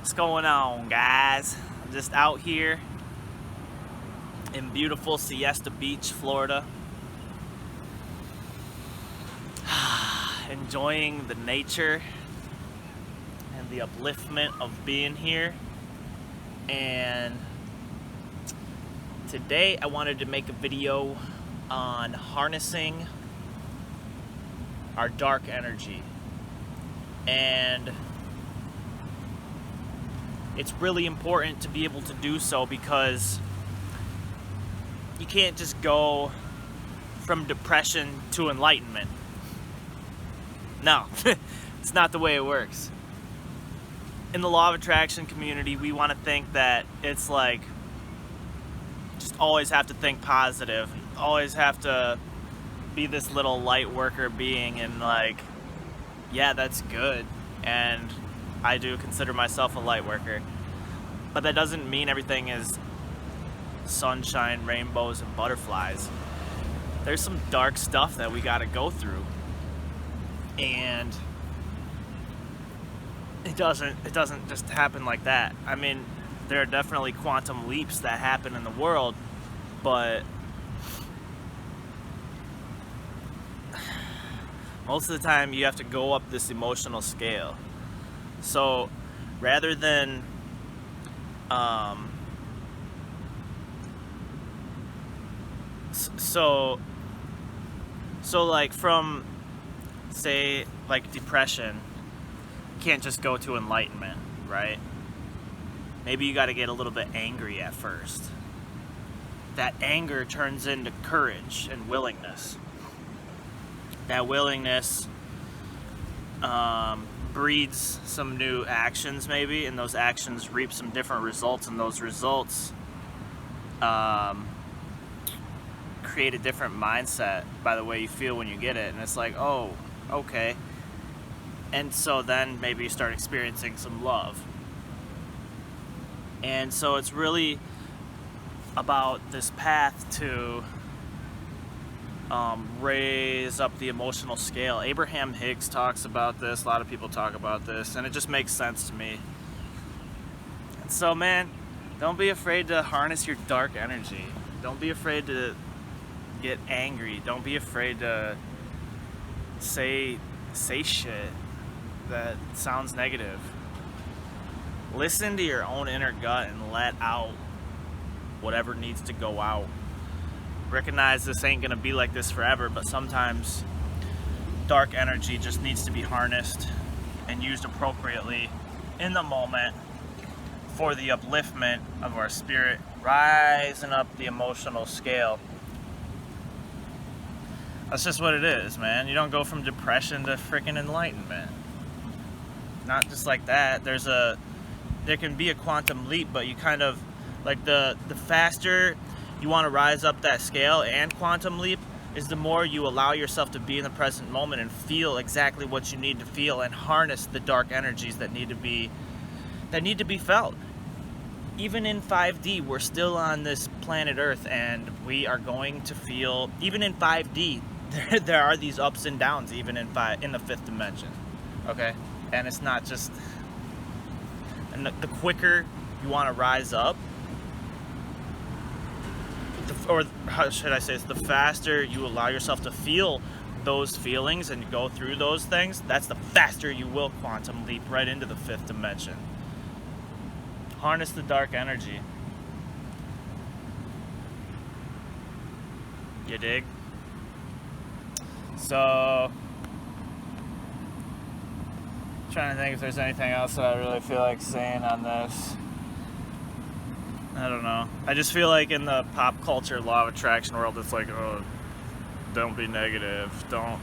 What's going on, guys? I'm just out here in beautiful Siesta Beach, Florida, enjoying the nature and the upliftment of being here. And today I wanted to make a video on harnessing our dark energy. And it's really important to be able to do so because you can't just go from depression to enlightenment. No, it's not the way it works. In the law of attraction community, we want to think that it's like just always have to think positive, always have to be this little light worker being, and like, yeah, that's good, and I do consider myself a light worker, but that doesn't mean everything is sunshine, rainbows, and butterflies. There's some dark stuff that we got to go through, and it doesn't just happen like that. I mean, there are definitely quantum leaps that happen in the world, but most of the time you have to go up this emotional scale. So rather than so like from, say, like depression, you can't just go to enlightenment, right? Maybe you got to get a little bit angry at first. That anger turns into courage and willingness. That willingness breeds some new actions, maybe, and those actions reap some different results, and those results create a different mindset by the way you feel when you get it. And it's like, oh, okay. And so then maybe you start experiencing some love. And so it's really about this path to raise up the emotional scale. Abraham Hicks talks about this, a lot of people talk about this, and it just makes sense to me. And so, man, don't be afraid to harness your dark energy. Don't be afraid to get angry. Don't be afraid to say shit that sounds negative. Listen to your own inner gut and let out whatever needs to go out. Recognize this ain't gonna be like this forever, but sometimes dark energy just needs to be harnessed and used appropriately in the moment for the upliftment of our spirit, rising up the emotional scale. That's just what it is, man. You don't go from depression to freaking enlightenment. Not just like that. There can be a quantum leap, but you kind of, like, the faster you want to rise up that scale and quantum leap is the more you allow yourself to be in the present moment and feel exactly what you need to feel and harness the dark energies that need to be felt. Even in 5D, we're still on this planet Earth, and we are going to feel, even in 5D, there are these ups and downs, even in the fifth dimension. Okay? And it's not just, and the quicker you want to rise up, or how should I say this, the faster you allow yourself to feel those feelings and go through those things, that's the faster you will quantum leap right into the fifth dimension. Harness the dark energy. You dig? So, trying to think if there's anything else that I really feel like saying on this. I don't know. I just feel like in the pop culture law of attraction world, it's like, oh, don't be negative. Don't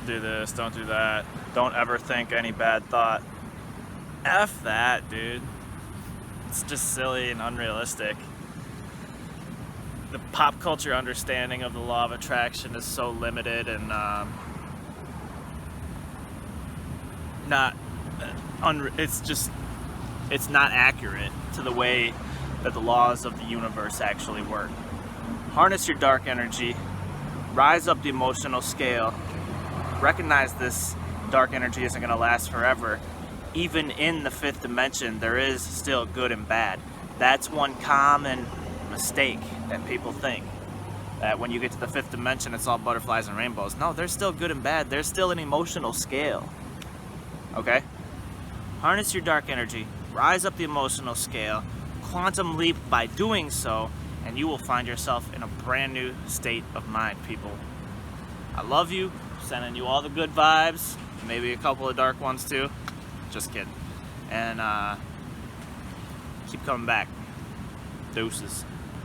do this. Don't do that. Don't ever think any bad thought. F that, dude. It's just silly and unrealistic. The pop culture understanding of the law of attraction is so limited and it's not accurate to the way that the laws of the universe actually work. Harness your dark energy, rise up the emotional scale, recognize this dark energy isn't going to last forever, even in the fifth dimension, there is still good and bad. That's one common mistake that people think, that when you get to the fifth dimension, it's all butterflies and rainbows. No, there's still good and bad. There's still an emotional scale. Okay? Harness your dark energy, rise up the emotional scale, quantum leap by doing so, and you will find yourself in a brand new state of mind, people. I love you, sending you all the good vibes, maybe a couple of dark ones too. Just kidding. And keep coming back. Deuces.